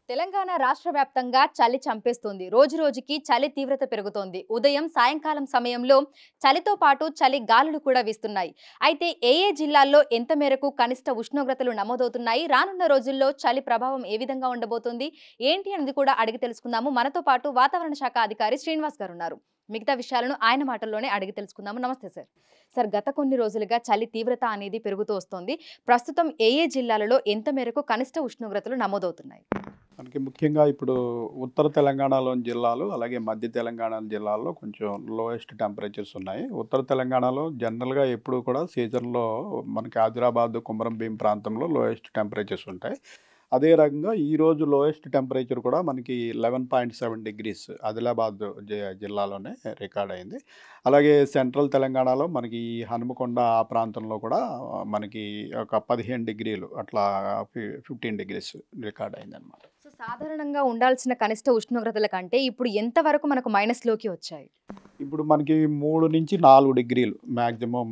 తెలంగాణ రాష్ట్ర వ్యాప్తంగా చలి చంపేస్తుంది. రోజు రోజుకి చలి తీవ్రత పెరుగుతోంది. ఉదయం, సాయంకాలం సమయంలో చలితో పాటు చలి గాలులు కూడా వీస్తున్నాయి. అయితే ఏ జిల్లాల్లో ఎంత మేరకు కనిష్ట ఉష్ణోగ్రతలు నమోదవుతున్నాయి? రానున్న రోజుల్లో చలి ప్రభావం ఏ విధంగా ఉండబోతోంది? ఏంటి అనేది కూడా అడిగి తెలుసుకుందాము. మనతో పాటు వాతావరణ శాఖ అధికారి శ్రీనివాస్ గారు ఉన్నారు. మిగతా విషయాలను ఆయన మాటల్లోనే అడిగి తెలుసుకుందాము. నమస్తే సార్. సార్, గత కొన్ని రోజులుగా చలి తీవ్రత అనేది పెరుగుతూ వస్తోంది. ప్రస్తుతం ఏ జిల్లాలలో ఎంత మేరకు కనిష్ట ఉష్ణోగ్రతలు నమోదవుతున్నాయి? మనకి ముఖ్యంగా ఇప్పుడు ఉత్తర తెలంగాణలోని జిల్లాలు, అలాగే మధ్య తెలంగాణ జిల్లాల్లో కొంచెం లోయెస్ట్ టెంపరేచర్స్ ఉన్నాయి. ఉత్తర తెలంగాణలో జనరల్‌గా ఎప్పుడూ కూడా సీజన్‌లో మనకి ఆదిలాబాద్, కొమరం భీం ప్రాంతంలో లోయెస్ట్ టెంపరేచర్స్ ఉంటాయి. అదే రకంగా ఈరోజు లోయెస్ట్ టెంపరేచర్ కూడా మనకి 11.7 డిగ్రీస్ ఆదిలాబాద్ జిల్లాలోనే రికార్డ్ అయింది. అలాగే సెంట్రల్ తెలంగాణలో మనకి ఈ హనుమకొండ ఆ ప్రాంతంలో కూడా మనకి ఒక 15 డిగ్రీలు అట్లా 15 డిగ్రీస్ రికార్డ్ అయిందనమాట. సో సాధారణంగా ఉండాల్సిన కనిష్ట ఉష్ణోగ్రతల కంటే ఇప్పుడు ఎంత వరకు మనకు మైనస్‌లోకి వచ్చాయి? ఇప్పుడు మనకి 3-4 డిగ్రీలు మాక్సిమం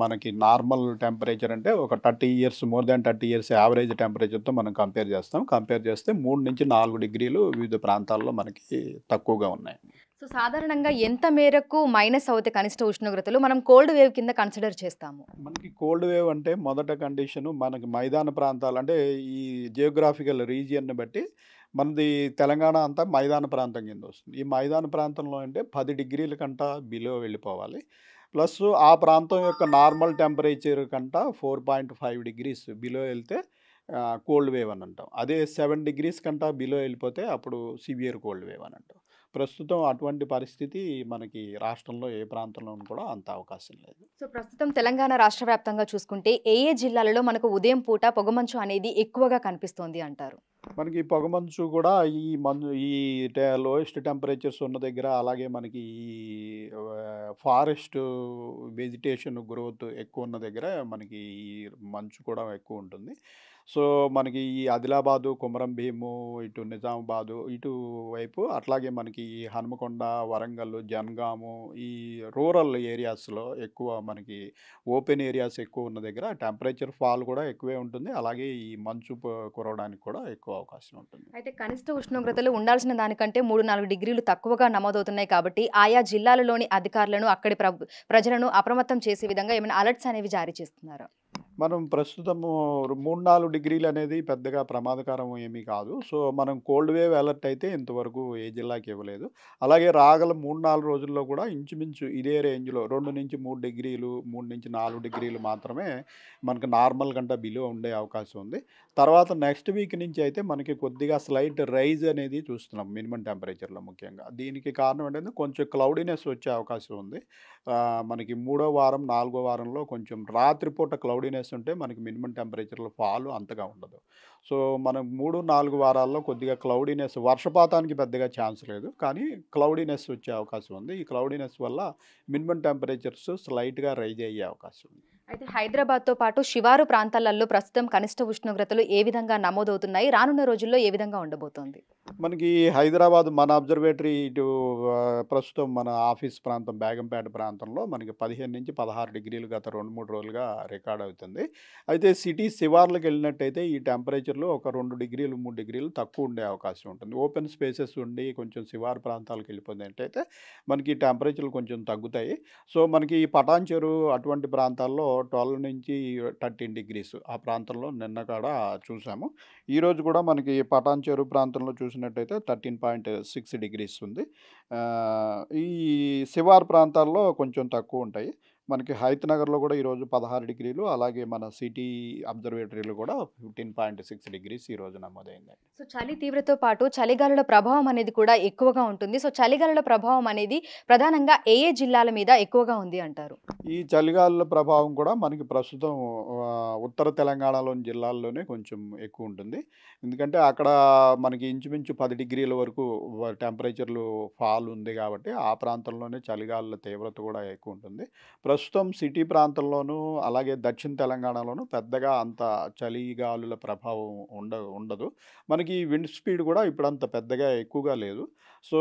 మనకి నార్మల్ టెంపరేచర్ అంటే ఒక 30 years more than 30 years average టెంపరేచర్‌తో మనం కంపేర్ చేస్తాం. కంపేర్ చేస్తే 3-4 డిగ్రీలు వివిధ ప్రాంతాల్లో మనకి తక్కువగా ఉన్నాయి. సో సాధారణంగా ఎంత మేరకు మైనస్ అవుతాయి కనిష్ట ఉష్ణోగ్రతలు? మనం కోల్డ్ వేవ్ కింద కన్సిడర్ చేస్తాము. మనకి కోల్డ్ వేవ్ అంటే మొదట కండిషను మనకి మైదాన ప్రాంతాలు అంటే ఈ జియోగ్రాఫికల్ రీజియన్‌ని బట్టి మనది తెలంగాణ అంతా మైదాన ప్రాంతం కింద వస్తుంది. ఈ మైదాన ప్రాంతంలో అంటే 10 డిగ్రీల కంట బిలో వెళ్ళిపోవాలి. ప్లస్ ఆ ప్రాంతం యొక్క నార్మల్ టెంపరేచర్ కంట 4.5 డిగ్రీస్ బిలో వెళ్తే కోల్డ్ వేవ్ అని అంటాం. అదే 7 డిగ్రీస్ కంట బిలో వెళ్ళిపోతే అప్పుడు సివియర్ కోల్డ్ వేవ్ అని అంటాం. ప్రస్తుతం అటువంటి పరిస్థితి మనకి రాష్ట్రంలో ఏ ప్రాంతంలోనూ కూడా అంత అవకాశం లేదు. సో ప్రస్తుతం తెలంగాణ రాష్ట్ర వ్యాప్తంగా చూసుకుంటే ఏ జిల్లాలలో మనకు ఉదయం పూట పొగమంచు అనేది ఎక్కువగా కనిపిస్తోంది అంటారు? మనకి పొగమంచు కూడా ఈ ఈ లోయెస్ట్ టెంపరేచర్స్ ఉన్న దగ్గర, అలాగే మనకి ఈ ఫారెస్ట్ వెజిటేషన్ గ్రోత్ ఎక్కువ ఉన్న దగ్గర మనకి ఈ మంచు కూడా ఎక్కువ ఉంటుంది. సో మనకి ఈ ఆదిలాబాదు, కొమరం భీము, ఇటు నిజామాబాదు ఇటు వైపు, అట్లాగే మనకి ఈ హనుమకొండ, వరంగల్, జనగాము ఈ రూరల్ ఏరియాస్లో ఎక్కువ మనకి ఓపెన్ ఏరియాస్ ఎక్కువ ఉన్న దగ్గర టెంపరేచర్ ఫాల్ కూడా ఎక్కువే ఉంటుంది. అలాగే ఈ మంచు కురవడానికి కూడా ఎక్కువ అవకాశం ఉంటుంది. అయితే కనిష్ట ఉష్ణోగ్రతలు ఉండాల్సిన దానికంటే 3-4 డిగ్రీలు తక్కువగా నమోదవుతున్నాయి కాబట్టి ఆయా జిల్లాలలోని అధికారులను, అక్కడి ప్రజలను అప్రమత్తం చేసే విధంగా ఏమైనా అలర్ట్స్ అనేవి జారీ చేస్తున్నారా? మనం ప్రస్తుతము 3-4 డిగ్రీలు అనేది పెద్దగా ప్రమాదకరం ఏమీ కాదు. సో మనం కోల్డ్ వేవ్ అలర్ట్ అయితే ఇంతవరకు ఏ జిల్లాకి ఇవ్వలేదు. అలాగే రాగల 3-4 రోజుల్లో కూడా ఇంచుమించు ఇదే రేంజ్‌లో 2-3 డిగ్రీలు, 3-4 డిగ్రీలు మాత్రమే మనకు నార్మల్ కంటే బిలో ఉండే అవకాశం ఉంది. తర్వాత నెక్స్ట్ వీక్ నుంచి అయితే మనకి కొద్దిగా స్లైట్ రైజ్ అనేది చూస్తున్నాం మినిమమ్ టెంపరేచర్‌లో ముఖ్యంగా. దీనికి కారణం ఏంటంటే కొంచెం క్లౌడీనెస్ వచ్చే అవకాశం ఉంది. మనకి మూడో వారం, నాలుగో వారంలో కొంచెం రాత్రిపూట క్లౌడీనెస్ ఉంటే మనకి మినిమమ్ టెంపరేచర్‌లో ఫాల్ అంతగా ఉండదు. సో మనం 3-4 వారాల్లో కొద్దిగా క్లౌడీనెస్, వర్షపాతానికి పెద్దగా ఛాన్స్ లేదు. కానీ క్లౌడీనెస్ వచ్చే అవకాశం ఉంది. ఈ క్లౌడీనెస్ వల్ల మినిమమ్ టెంపరేచర్స్ స్లైట్‌గా రైజ్ అయ్యే అవకాశం ఉంది. అయితే హైదరాబాద్‌తో పాటు శివారు ప్రాంతాలలో ప్రస్తుతం కనిష్ట ఉష్ణోగ్రతలు ఏ విధంగా నమోదవుతున్నాయి? రానున్న రోజుల్లో ఏ విధంగా ఉండబోతోంది? మనకి హైదరాబాద్ మన అబ్జర్వేటరీ ఇటు ప్రస్తుతం మన ఆఫీస్ ప్రాంతం బేగంపేట ప్రాంతంలో మనకి 15-16 డిగ్రీలు గత 2-3 రోజులుగా రికార్డ్ అవుతుంది. అయితే సిటీ శివార్లకు వెళ్ళినట్టయితే ఈ టెంపరేచర్‌లో ఒక 2 డిగ్రీలు, 3 డిగ్రీలు తక్కువ ఉండే అవకాశం ఉంటుంది. ఓపెన్ స్పేసెస్ ఉండి కొంచెం శివారు ప్రాంతాలకు వెళ్ళిపోయినట్టయితే మనకి టెంపరేచర్లు కొంచెం తగ్గుతాయి. సో మనకి ఈ పటాన్ చెరు అటువంటి ప్రాంతాల్లో 12-13 డిగ్రీస్ ఆ ప్రాంతంలో నిన్న కాడ చూసాము. ఈరోజు కూడా మనకి పటాన్ చెరు ప్రాంతంలో చూసినట్టయితే 13.6 డిగ్రీస్ ఉంది. ఈ శివారు ప్రాంతాల్లో కొంచెం తక్కువ ఉంటాయి. మనకి హైత్ నగర్‌లో కూడా ఈరోజు 16 డిగ్రీలు, అలాగే మన సిటీ అబ్జర్వేటరీలో కూడా 15.6 డిగ్రీస్ ఈరోజు నమోదైంది. సో చలి తీవ్రతతో పాటు చలిగాలుల ప్రభావం అనేది కూడా ఎక్కువగా ఉంటుంది. సో చలిగాలుల ప్రభావం అనేది ప్రధానంగా ఏ జిల్లాల మీద ఎక్కువగా ఉంది అంటారు? ఈ చలిగాలుల ప్రభావం కూడా మనకి ప్రస్తుతం ఉత్తర తెలంగాణలోని జిల్లాల్లోనే కొంచెం ఎక్కువ ఉంటుంది. ఎందుకంటే అక్కడ మనకి ఇంచుమించు 10 డిగ్రీల వరకు టెంపరేచర్‌లు ఫాల్ ఉంది కాబట్టి ఆ ప్రాంతంలోనే చలిగాలుల తీవ్రత కూడా ఎక్కువ ఉంటుంది. ప్రస్తుతం సిటీ ప్రాంతంలోనూ, అలాగే దక్షిణ తెలంగాణలోనూ పెద్దగా అంత చలిగాలుల ప్రభావం ఉండదు. మనకి విండ్ స్పీడ్ కూడా ఇప్పుడంత పెద్దగా ఎక్కువగా లేదు. సో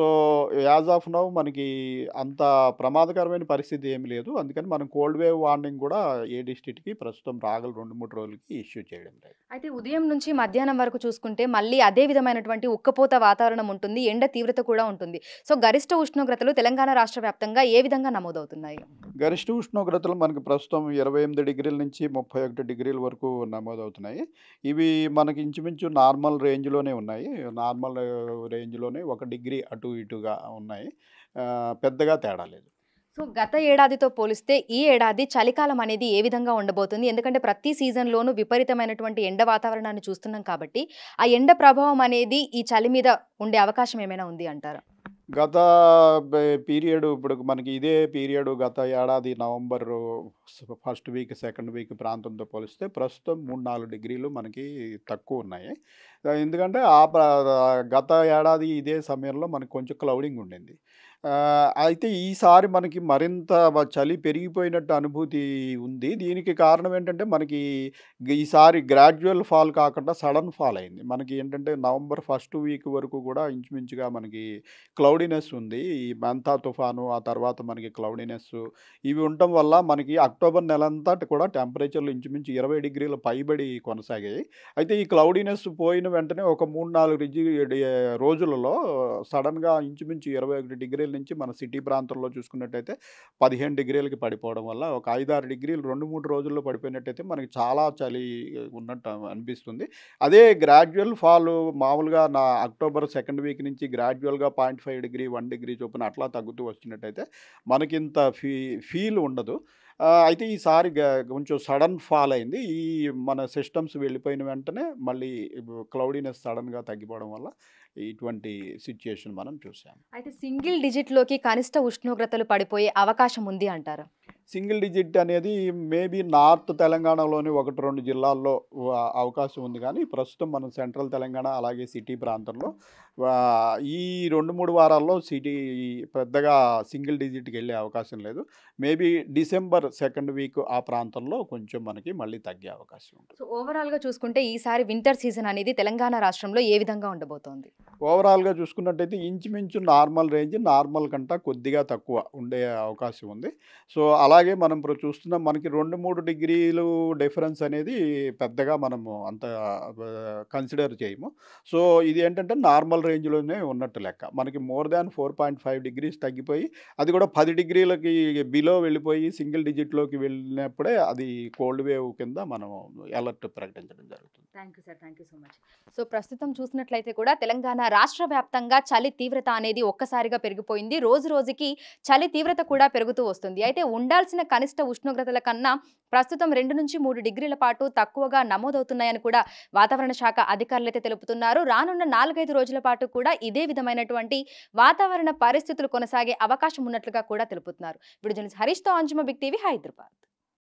యాజ్ ఆఫ్ నౌ మనకి అంత ప్రమాదకరమైన పరిస్థితి ఏమి లేదు. అందుకని మనం కోల్డ్ వేవ్ వార్నింగ్ కూడా ఏ డిస్ట్రిక్ట్‌కి ప్రస్తుతం రాగల 2, 3 రోజులకి ఇష్యూ చేయడం లేదు. అయితే ఉదయం నుంచి మధ్యాహ్నం వరకు చూసుకుంటే మళ్ళీ అదే విధమైనటువంటి ఉక్కపోత వాతావరణం ఉంటుంది. ఎండ తీవ్రత కూడా ఉంటుంది. సో, గరిష్ట ఉష్ణోగ్రతలు తెలంగాణ రాష్ట్ర వ్యాప్తంగా ఏ విధంగా నమోదవుతున్నాయి? గరిష్ట ఉష్ణోగ్రతలు మనకు ప్రస్తుతం 28 డిగ్రీల నుంచి 31 డిగ్రీల వరకు నమోదవుతున్నాయి. ఇవి మనకి ఇంచుమించు నార్మల్ రేంజ్‌లోనే ఉన్నాయి. నార్మల్ రేంజ్‌లోనే 1 డిగ్రీ అటు ఇటుగా ఉన్నాయి. పెద్దగా తేడా లేదు. సో, గత ఏడాదితో పోలిస్తే ఈ ఏడాది చలికాలం అనేది ఏ విధంగా ఉండబోతుంది? ఎందుకంటే ప్రతి సీజన్‌లోనూ విపరీతమైనటువంటి ఎండ వాతావరణాన్ని చూస్తున్నాం కాబట్టి, ఆ ఎండ ప్రభావం అనేది ఈ చలి మీద ఉండే అవకాశం ఏమైనా ఉంది అంటారా? గత పీరియడ్ ఇప్పుడు మనకి ఇదే పీరియడ్ గత ఏడాది November first week, second week ప్రాంతంతో పోలిస్తే ప్రస్తుతం 3, 4 డిగ్రీలు మనకి తక్కువున్నాయి. ఎందుకంటే గత ఏడాది ఇదే సమయంలో మనకు కొంచెం క్లౌడింగ్ ఉండింది. అయితే ఈసారి మనకి మరింత చలి పెరిగిపోయినట్టు అనుభూతి ఉంది. దీనికి కారణం ఏంటంటే మనకి ఈసారి గ్రాడ్యుయల్ ఫాల్ కాకుండా సడెన్ ఫాల్ అయింది. మనకి ఏంటంటే నవంబర్ ఫస్ట్ వీక్ వరకు కూడా ఇంచుమించుగా మనకి క్లౌడీనెస్ ఉంది. ఈ మెంతా తుఫాను, ఆ తర్వాత మనకి క్లౌడీనెస్ ఇవి ఉండటం వల్ల మనకి అక్టోబర్ నెలంతా కూడా టెంపరేచర్‌లు ఇంచుమించు 20 డిగ్రీల పైబడి కొనసాగాయి. అయితే ఈ క్లౌడీనెస్ పోయిన వెంటనే ఒక 3, 4 రోజులలో సడెన్‌గా ఇంచుమించు 21 డిగ్రీల నుంచి మన సిటీ ప్రాంతంలో చూసుకున్నట్టయితే 15 డిగ్రీలకి పడిపోవడం వల్ల ఒక 5, 6 డిగ్రీలు 2, 3 రోజుల్లో పడిపోయినట్టయితే మనకి చాలా చలి ఉన్నట్టు అనిపిస్తుంది. అదే గ్రాడ్యుయల్ ఫాల్ మామూలుగా అక్టోబర్ సెకండ్ వీక్ నుంచి గ్రాడ్యుయల్‌గా 0.5 డిగ్రీ, 1 డిగ్రీ చొప్పున అట్లా తగ్గుతూ వచ్చినట్టయితే మనకింత ఫీల్ ఉండదు. అయితే ఈసారి కొంచెం సడెన్ ఫాల్ అయింది. మన సిస్టమ్స్ వెళ్ళిపోయిన వెంటనే మళ్ళీ క్లౌడీనెస్ సడెన్‌గా తగ్గిపోవడం వల్ల ఇటువంటి సిట్యుయేషన్ మనం చూసాం. అయితే సింగిల్ డిజిట్‌లోకి కనిష్ట ఉష్ణోగ్రతలు పడిపోయే అవకాశం ఉంది అంటారా? సింగిల్ డిజిట్ అనేది మేబీ నార్త్ తెలంగాణలోని 1, 2 జిల్లాల్లో అవకాశం ఉంది గానీ, ప్రస్తుతం మనం సెంట్రల్ తెలంగాణ అలాగే సిటీ ప్రాంతంలో ఈ 2, 3 వారాల్లో సిటీ పెద్దగా సింగిల్ డిజిట్‌కెళ్ళే అవకాశం లేదు. మేబీ డిసెంబర్ సెకండ్ వీక్ ఆ ప్రాంతంలో కొంచెం మనకి మళ్ళీ తగ్గే అవకాశం ఉంటుంది. సో, ఓవరాల్‌గా చూసుకుంటే ఈసారి వింటర్ సీజన్ అనేది తెలంగాణ రాష్ట్రంలో ఏ విధంగా ఉండబోతోంది? ఓవరాల్‌గా చూసుకున్నట్టయితే ఇంచుమించు నార్మల్ రేంజ్, నార్మల్ కంటా కొద్దిగా తక్కువ ఉండే అవకాశం ఉంది. సో, అలాగే మనం ఇప్పుడు చూస్తున్నాం మనకి 2, 3 డిగ్రీలు డిఫరెన్స్ అనేది పెద్దగా మనము అంత కన్సిడర్ చేయము. సో, ఇది ఏంటంటే నార్మల్ రేంజ్‌లోనే ఉన్నట్టు లెక్క. మనకి మోర్ దాన్ 4.5 డిగ్రీస్ తగ్గిపోయి, అది కూడా 10 డిగ్రీలకి బిలో వెళ్ళిపోయి సింగిల్ డిజిట్‌లోకి వెళ్ళినప్పుడే అది కోల్డ్ వేవ్ కింద మనం అలర్ట్ ప్రకటించడం జరుగుతుంది. Thank you sir. Thank you so much. So, ప్రస్తుతం చూసినట్లయితే కూడా తెలంగాణ రాష్ట్ర వ్యాప్తంగా చలి తీవ్రత అనేది ఒక్కసారిగా పెరిగిపోయింది. రోజు రోజుకి చలి తీవ్రత కూడా పెరుగుతూ వస్తుంది. అయితే ఉండాల్సిన కనిష్ట ఉష్ణోగ్రతల కన్నా ప్రస్తుతం 2-3 డిగ్రీల పాటు తక్కువగా నమోదవుతున్నాయని కూడా వాతావరణ శాఖ అధికారులైతే తెలుపుతున్నారు. రానున్న 4-5 రోజుల పాటు కూడా ఇదే విధమైనటువంటి వాతావరణ పరిస్థితులు కొనసాగే అవకాశం ఉన్నట్లుగా కూడా తెలుపుతున్నారు. వీడియో జర్నలిస్ట్ హరీష్‌తో అంజుమ, బిగ్ టీవీ, హైదరాబాద్.